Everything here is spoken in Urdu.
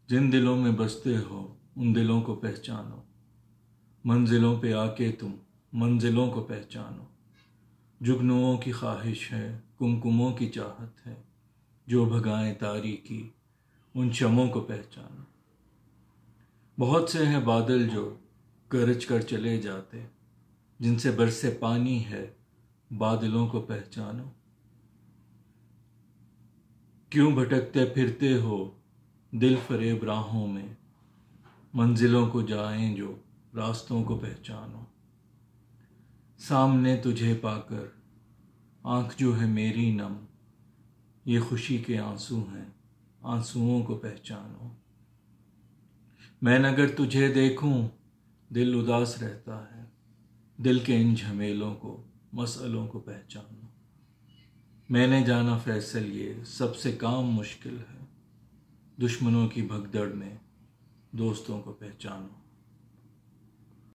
جن دلوں میں بستے ہو ان دلوں کو پہچانو، منزلوں پہ آ کے تم منزلوں کو پہچانو۔ جگنوؤں کی خواہش ہے، کمکموں کی چاہت ہے، جو بھگائیں تاریکی ان شموں کو پہچانو۔ بہت سے ہیں بادل جو گرج کر چلے جاتے، جن سے برسے پانی ہے بادلوں کو پہچانو۔ کیوں بھٹکتے پھرتے ہو دل فریب راہوں میں، منزلوں کو جائیں جو راستوں کو پہچانو۔ سامنے تجھے پا کر آنکھ جو ہے میری نم، یہ خوشی کے آنسو ہیں، آنسوؤں کو پہچانو۔ میں اگر تجھے دیکھوں دل اداس رہتا ہے، دل کے ان جھمیلوں کو مسئلوں کو پہچانو۔ میں نے جانا فیصل یہ سب سے کام مشکل ہے، دشمنوں کی بھگدڑ میں دوستوں کو پہچانو۔